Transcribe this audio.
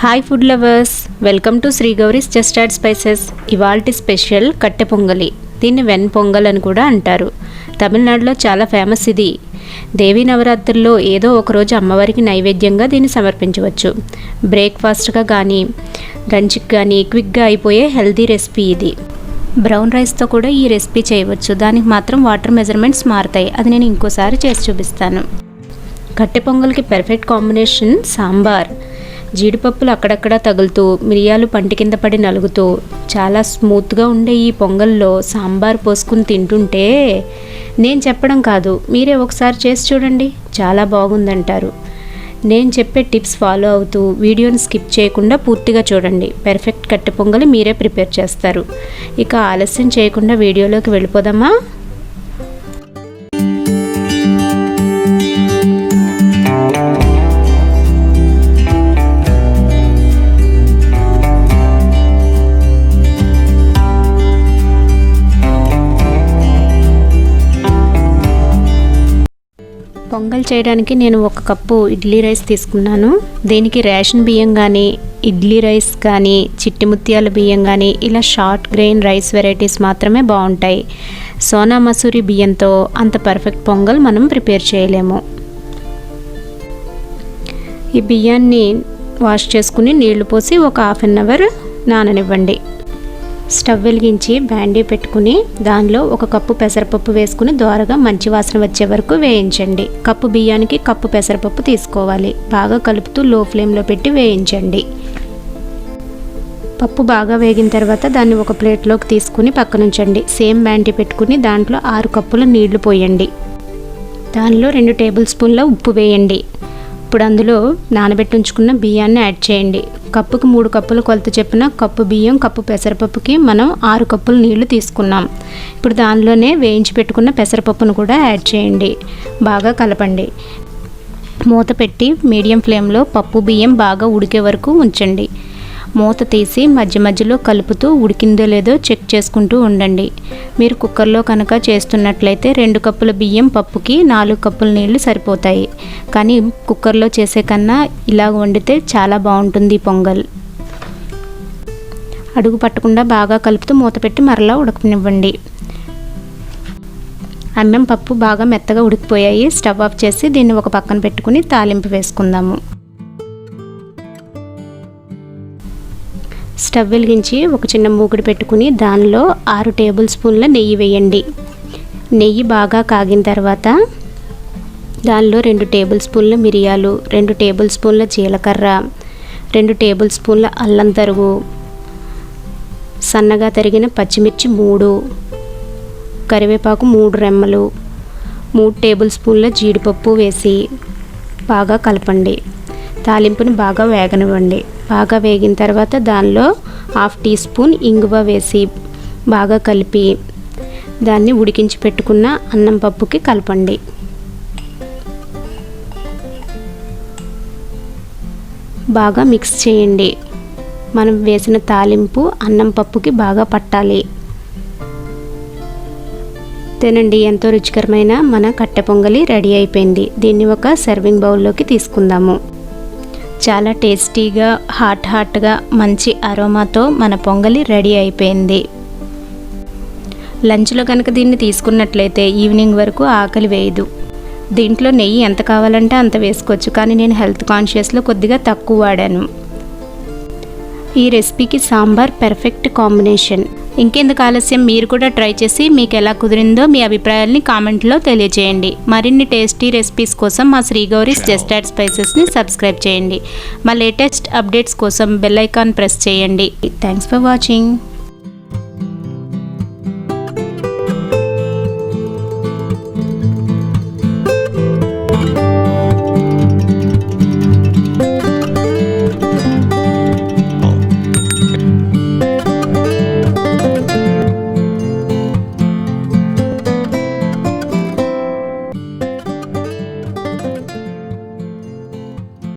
Hi food lovers, welcome to Sri Gowri's just add spices. ఇవాల్టి special katte pongali. దీన్ని when pongal అని కూడా అంటారు. తమిళనాడులో చాలా ఫేమస్ ఇది. దేవి నవరాత్రుల్లో ఏదో ఒకరోజు అమ్మవారికి నైవేద్యంగా దీన్ని సమర్పించవచ్చు. బ్రేక్ఫాస్ట్గా కానీ లంచ్కి కానీ క్విక్గా అయిపోయే హెల్తీ రెసిపీ ఇది. బ్రౌన్ రైస్తో కూడా ఈ రెసిపీ చేయవచ్చు. దానికి మాత్రం వాటర్ మెజర్మెంట్స్ మారుతాయి. అది నేను ఇంకోసారి చేసి చూపిస్తాను. కట్టె పొంగల్కి పర్ఫెక్ట్ కాంబినేషన్ సాంబార్. జీడిపప్పులు అక్కడక్కడ తగులుతూ, మిరియాలు పంటి కింద పడి నలుగుతూ చాలా స్మూత్గా ఉండే ఈ పొంగల్లో సాంబార్ పోసుకుని తింటుంటే, నేను చెప్పడం కాదు, మీరే ఒకసారి చేసి చూడండి, చాలా బాగుందంటారు. నేను చెప్పే టిప్స్ ఫాలో అవుతూ వీడియోని స్కిప్ చేయకుండా పూర్తిగా చూడండి. పర్ఫెక్ట్ కట్టె పొంగలి మీరే ప్రిపేర్ చేస్తారు. ఇక ఆలస్యం చేయకుండా వీడియోలోకి వెళ్ళిపోదామా? పొంగల్ చేయడానికి నేను 1 కప్పు ఇడ్లీ రైస్ తీసుకున్నాను. దీనికి రేషన్ బియ్యం కానీ, ఇడ్లీ రైస్ కానీ, చిట్టి ముత్యాల బియ్యం కానీ, ఇలా షార్ట్ గ్రెయిన్ రైస్ వెరైటీస్ మాత్రమే బాగుంటాయి. సోనా మసూరి బియ్యంతో అంత పర్ఫెక్ట్ పొంగల్ మనం ప్రిపేర్ చేయలేము. ఈ బియ్యాన్ని వాష్ చేసుకుని నీళ్లు పోసి ఒక 1/2 అవర్ నాననివ్వండి. స్టవ్ వెలిగించి బ్యాండీ పెట్టుకుని దానిలో 1 కప్పు పెసరపప్పు వేసుకుని దోరగా మంచి వాసన వచ్చే వరకు వేయించండి. కప్పు బియ్యానికి కప్పు పెసరపప్పు తీసుకోవాలి. బాగా కలుపుతూ లో ఫ్లేమ్లో పెట్టి వేయించండి. పప్పు బాగా వేగిన తర్వాత దాన్ని ఒక ప్లేట్లోకి తీసుకుని పక్కనుంచండి. సేమ్ బ్యాండీ పెట్టుకుని దాంట్లో 6 కప్పుల నీళ్లు పోయండి. దానిలో 2 టేబుల్ స్పూన్ల ఉప్పు వేయండి. ఇప్పుడు అందులో నానబెట్టి ఉంచుకున్న బియ్యాన్ని యాడ్ చేయండి. కప్పుకు 3 కప్పుల కొలత చెప్పిన కప్పు బియ్యం, కప్పు పెసరపప్పుకి మనం 6 కప్పుల నీళ్లు తీసుకున్నాం. ఇప్పుడు దానిలోనే వేయించి పెట్టుకున్న పెసరపప్పును కూడా యాడ్ చేయండి. బాగా కలపండి. మూత పెట్టి మీడియం ఫ్లేమ్లో పప్పు బియ్యం బాగా ఉడికే వరకు ఉంచండి. మూత తీసి మధ్య మధ్యలో కలుపుతూ ఉడికిందో లేదో చెక్ చేసుకుంటూ ఉండండి. మీరు కుక్కర్లో కనుక చేస్తున్నట్లయితే 2 కప్పుల బియ్యం పప్పుకి 4 కప్పుల నీళ్లు సరిపోతాయి. కానీ కుక్కర్లో చేసే కన్నా ఇలా వండితే చాలా బాగుంటుంది పొంగల్. అడుగు పట్టకుండా బాగా కలుపుతూ మూత పెట్టి మరలా ఉడకనివ్వండి. అన్నం పప్పు బాగా మెత్తగా ఉడికిపోయాయి. స్టవ్ ఆఫ్ చేసి దీన్ని ఒక పక్కన పెట్టుకుని తాలింపు వేసుకుందాము. స్టవ్ వెలిగించి ఒక చిన్న మూకుడు పెట్టుకుని దానిలో 6 టేబుల్ స్పూన్ల నెయ్యి వేయండి. నెయ్యి బాగా కాగిన తర్వాత దానిలో 2 టేబుల్ స్పూన్ల మిరియాలు, 2 టేబుల్ స్పూన్ల జీలకర్ర, 2 టేబుల్ స్పూన్ల అల్లం తరుగు, సన్నగా తరిగిన పచ్చిమిర్చి 3, కరివేపాకు 3 రెమ్మలు, 3 టేబుల్ స్పూన్ల జీడిపప్పు వేసి బాగా కలపండి. తాలింపుని బాగా వేగనివ్వండి. బాగా వేగిన తర్వాత దానిలో 1/2 టీ స్పూన్ ఇంగువ వేసి బాగా కలిపి దాన్ని ఉడికించి పెట్టుకున్న అన్నం పప్పుకి కలపండి. బాగా మిక్స్ చేయండి. మనం వేసిన తాలింపు అన్నం పప్పుకి బాగా పట్టాలి. తినండి, ఎంతో రుచికరమైన మన కట్టె పొంగలి రెడీ అయిపోయింది. దీన్ని ఒక సర్వింగ్ బౌల్లోకి తీసుకుందాము. చాలా టేస్టీగా హాట్గా మంచి అరోమాతో మన పొంగలి రెడీ అయిపోయింది. లంచ్లో కనుక దీన్ని తీసుకున్నట్లయితే ఈవినింగ్ వరకు ఆకలి వేయదు. దీంట్లో నెయ్యి ఎంత కావాలంటే అంత వేసుకోవచ్చు. కానీ నేను హెల్త్ కాన్షియస్లో కొద్దిగా తక్కువ వాడాను. ఈ రెసిపీకి సాంబార్ పర్ఫెక్ట్ కాంబినేషన్. ఇంకెందుకు ఆలస్యం, మీరు కూడా ట్రై చేసి మీకు ఎలా కుదిరిందో మీ అభిప్రాయాల్ని కామెంట్లో తెలియజేయండి. మరిన్ని టేస్టీ రెసిపీస్ కోసం మా Shri Gowri's just add స్పైసెస్ని subscribe చేయండి. మా లేటెస్ట్ అప్డేట్స్ కోసం బెల్ ఐకాన్ ప్రెస్ చేయండి. Thanks for watching.